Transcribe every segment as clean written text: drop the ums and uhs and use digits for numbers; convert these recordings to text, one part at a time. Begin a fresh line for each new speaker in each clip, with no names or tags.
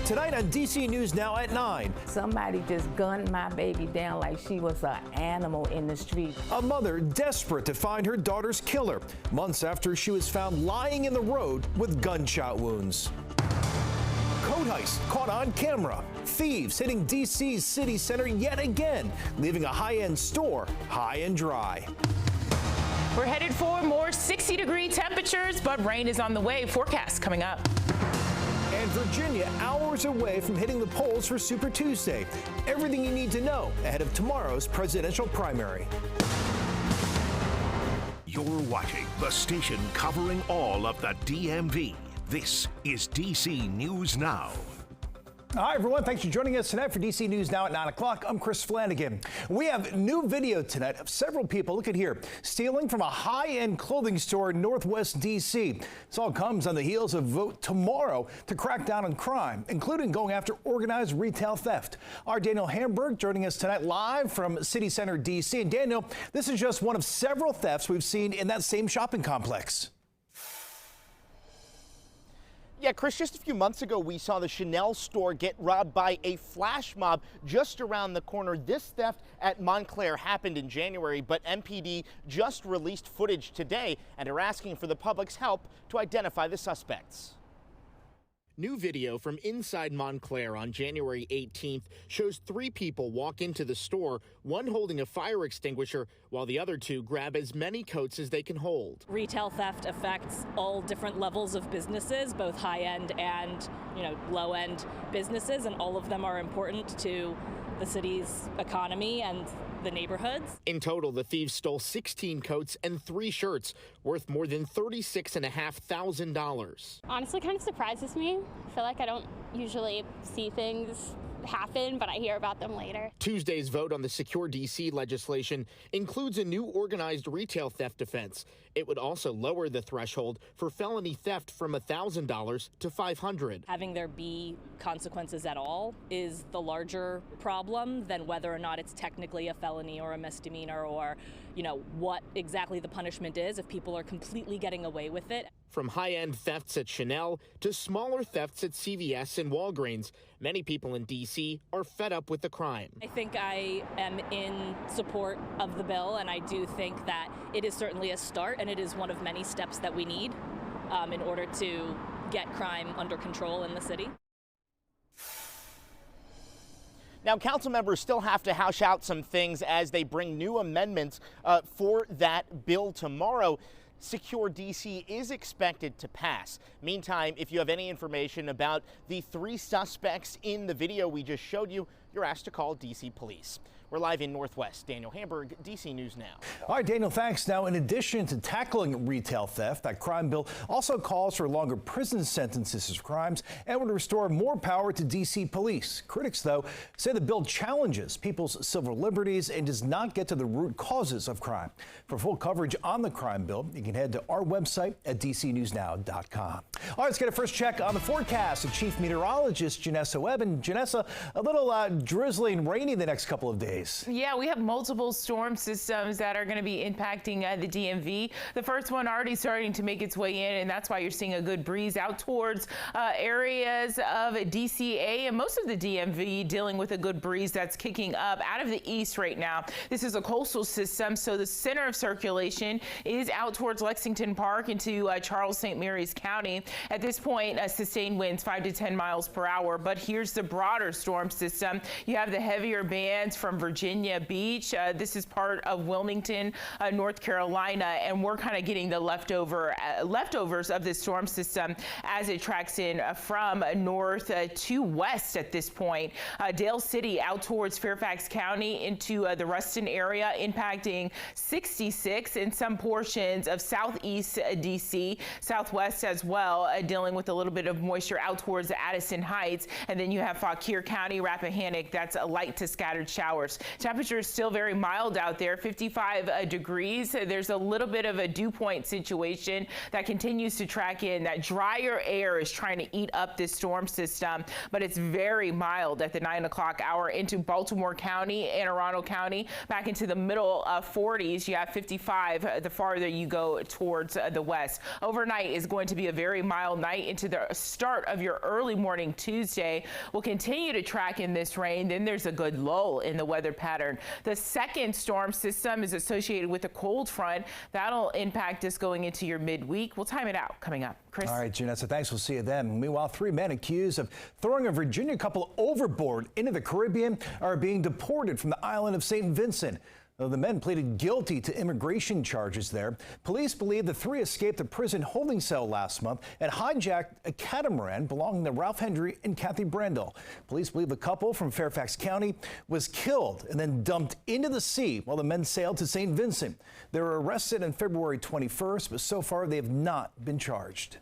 tonight on DC News Now at 9.
Somebody just gunned my baby down like she was an animal in the street.
A mother desperate to find her daughter's killer, months after she was found lying in the road with gunshot wounds. Code heist caught on camera. Thieves hitting DC's city center yet again, leaving a high-end store high and dry.
We're headed for more 60-degree temperatures, but rain is on the way. Forecast coming up.
And Virginia hours away from hitting the polls for Super Tuesday. Everything you need to know ahead of tomorrow's presidential primary.
You're watching the station covering all of the DMV. This is DC News Now.
Hi, everyone. Thanks for joining us tonight for DC News Now at 9 o'clock. I'm Chris Flanagan. We have new video tonight of several people, look at here, stealing from a high-end clothing store in Northwest DC. This all comes on the heels of vote tomorrow to crack down on crime, including going after organized retail theft. Our Daniel Hamburg joining us tonight live from City Center, DC. And Daniel, this is just one of several thefts we've seen in that same shopping complex.
Yeah, Chris, just a few months ago, we saw the Chanel store get robbed by a flash mob just around the corner. This theft at Montclair happened in January, but MPD just released footage today and are asking for the public's help to identify the suspects. New video from inside Montclair on January 18th shows 3 people walk into the store, one holding a fire extinguisher, while the other 2 grab as many coats as they can hold.
Retail theft affects all different levels of businesses, both high-end and, low-end businesses, and all of them are important to the city's economy and the neighborhoods. In total, the thieves stole 16 coats and 3 shirts worth more than $36,500.
Honestly, kind of surprises me. I feel like I don't usually see things happen, but I hear about them later.
Tuesday's vote on the Secure DC legislation includes a new organized retail theft offense. It would also lower the threshold for felony theft from $1,000 to $500.
Having there be consequences at all is the larger problem than whether or not it's technically a felony or a misdemeanor or, what exactly the punishment is if people are completely getting away with it.
From high-end thefts at Chanel to smaller thefts at CVS and Walgreens, many people in D.C. are fed up with the crime.
I think I am in support of the bill, and I do think that it is certainly a start, and it is one of many steps that we need in order to get crime under control in the city.
Now, council members still have to hash out some things as they bring new amendments for that bill tomorrow. Secure DC is expected to pass. Meantime, if you have any information about the 3 suspects in the video we just showed you, you're asked to call DC Police. We're live in Northwest. Daniel Hamburg, DC News Now.
All right, Daniel, thanks. Now, in addition to tackling retail theft, that crime bill also calls for longer prison sentences for crimes and would restore more power to DC police. Critics, though, say the bill challenges people's civil liberties and does not get to the root causes of crime. For full coverage on the crime bill, you can head to our website at dcnewsnow.com. All right, let's get a first check on the forecast with Chief Meteorologist Janessa Webb. And Janessa, a little drizzly and rainy the next couple of days.
Yeah, we have multiple storm systems that are going to be impacting the DMV. The first one already starting to make its way in, and that's why you're seeing a good breeze out towards areas of DCA and most of the DMV dealing with a good breeze that's kicking up out of the east right now. This is a coastal system, so the center of circulation is out towards Lexington Park into Charles St. Mary's County. At this point, sustained winds 5 to 10 miles per hour. But here's the broader storm system. You have the heavier bands from Virginia Beach. This is part of Wilmington, North Carolina, and we're kind of getting the leftovers of this storm system as it tracks in from north to west at this point. Dale City out towards Fairfax County into the Ruston area, impacting 66 in some portions of southeast DC, southwest as well, dealing with a little bit of moisture out towards Addison Heights. And then you have Fauquier County, Rappahannock, that's light to scattered showers. start. Temperature is still very mild out there, 55 degrees. There's a little bit of a dew point situation that continues to track in. That drier air is trying to eat up this storm system, but it's very mild at the 9 o'clock hour into Baltimore County, Anne Arundel County, back into the middle 40s. You have 55 the farther you go towards the west. Overnight is going to be a very mild night into the start of your early morning Tuesday. We'll continue to track in this rain. Then there's a good lull in the weather pattern. The second storm system is associated with a cold front. That'll impact us going into your midweek. We'll time it out coming up. Chris.
All right, Janessa, thanks. We'll see you then. Meanwhile, 3 men accused of throwing a Virginia couple overboard into the Caribbean are being deported from the island of St. Vincent. The men pleaded guilty to immigration charges there. Police believe the 3 escaped a prison holding cell last month and hijacked a catamaran belonging to Ralph Hendry and Kathy Brandel. Police believe the couple from Fairfax County was killed and then dumped into the sea while the men sailed to St. Vincent. They were arrested on February 21st, but so far they have not been charged.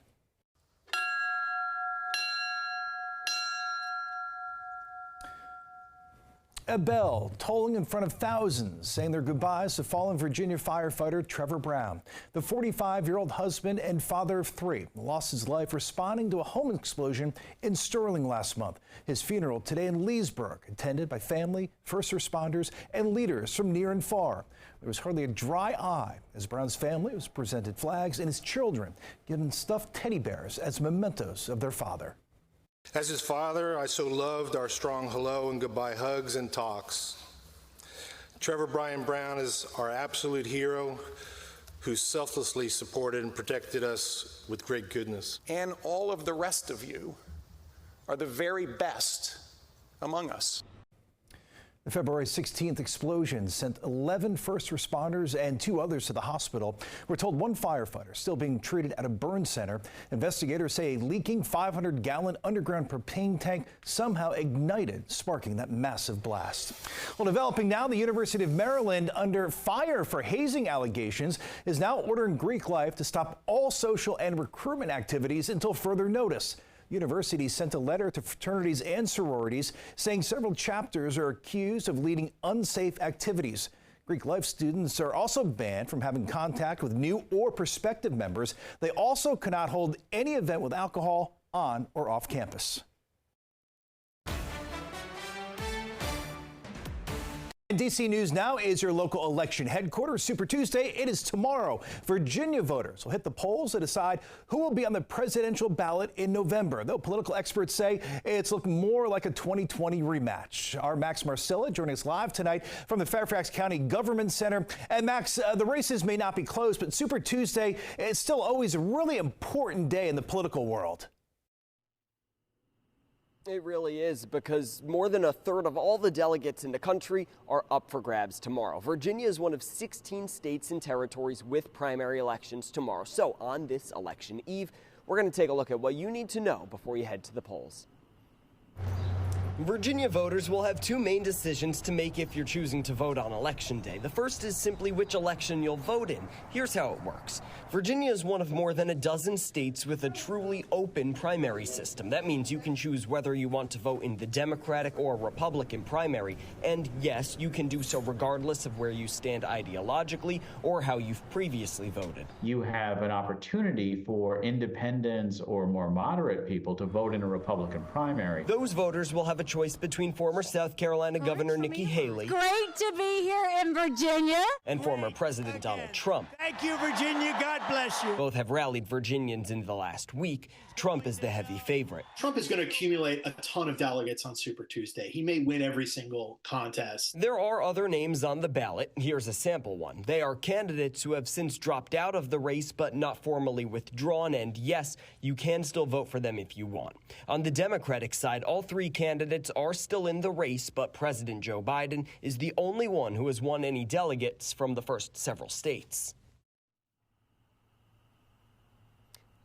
A bell tolling in front of thousands saying their goodbyes to fallen Virginia firefighter Trevor Brown. The 45-year-old husband and father of 3 lost his life responding to a home explosion in Sterling last month. His funeral today in Leesburg, attended by family, first responders, and leaders from near and far. There was hardly a dry eye as Brown's family was presented flags and his children given stuffed teddy bears as mementos of their father.
As his father, I so loved our strong hello and goodbye hugs and talks. Trevor Brian Brown is our absolute hero who selflessly supported and protected us with great goodness.
And all of the rest of you are the very best among us.
The February 16th explosion sent 11 first responders and 2 others to the hospital. We're told 1 firefighter still being treated at a burn center. Investigators say a leaking 500-gallon underground propane tank somehow ignited, sparking that massive blast. Well, developing now, the University of Maryland, under fire for hazing allegations, is now ordering Greek Life to stop all social and recruitment activities until further notice. University sent a letter to fraternities and sororities saying several chapters are accused of leading unsafe activities. Greek Life students are also banned from having contact with new or prospective members. They also cannot hold any event with alcohol on or off campus. DC News Now is your local election headquarters. Super Tuesday, it is tomorrow. Virginia voters will hit the polls to decide who will be on the presidential ballot in November, though political experts say it's looking more like a 2020 rematch. Our Max Marcella joining us live tonight from the Fairfax County Government Center. And Max, the races may not be closed, but Super Tuesday is still always a really important day in the political world.
It really is, because more than a third of all the delegates in the country are up for grabs tomorrow. Virginia is one of 16 states and territories with primary elections tomorrow. So on this election eve, we're going to take a look at what you need to know before you head to the polls. Virginia voters will have 2 main decisions to make if you're choosing to vote on Election Day. The first is simply which election you'll vote in. Here's how it works. Virginia is one of more than a dozen states with a truly open primary system. That means you can choose whether you want to vote in the Democratic or Republican primary. And yes, you can do so regardless of where you stand ideologically or how you've previously voted.
You have an opportunity for independents or more moderate people to vote in a Republican primary.
Those voters will have a choice between former South Carolina Governor Nikki Haley.
Great to be here in Virginia.
And former President Donald Trump.
Thank you, Virginia. God bless you.
Both have rallied Virginians in the last week. Trump is the heavy favorite.
Trump is going to accumulate a ton of delegates on Super Tuesday. He may win every single contest.
There are other names on the ballot. Here's a sample one. They are candidates who have since dropped out of the race but not formally withdrawn. And yes, you can still vote for them if you want. On the Democratic side, all 3 candidates are still in the race, but President Joe Biden is the only one who has won any delegates from the first several states.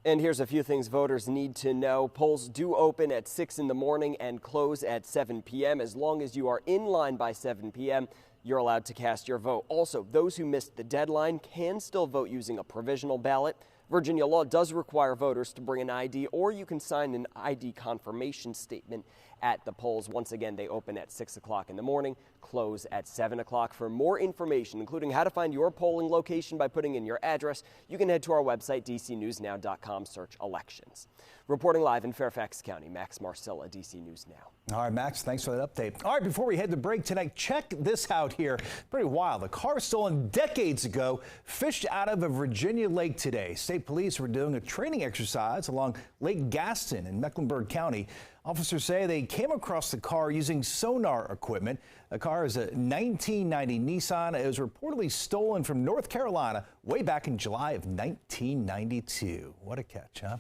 And here's a few things voters need to know. Polls do open at 6 in the morning and close at 7 p.m. As long as you are in line by 7 p.m., you're allowed to cast your vote. Also, those who missed the deadline can still vote using a provisional ballot. Virginia law does require voters to bring an ID, or you can sign an ID confirmation statement at the polls. Once again, they open at 6 o'clock in the morning, close at 7 o'clock. For more information, including how to find your polling location by putting in your address, you can head to our website, dcnewsnow.com, search elections. Reporting live in Fairfax County, Max Marcilla, DC News Now.
All right, Max, thanks for that update. All right, before we head to break tonight, check this out here. Pretty wild. A car stolen decades ago fished out of a Virginia lake today. State police were doing a training exercise along Lake Gaston in Mecklenburg County. Officers say they came across the car using sonar equipment. The car is a 1990 Nissan. It was reportedly stolen from North Carolina way back in July of 1992. What a catch, huh?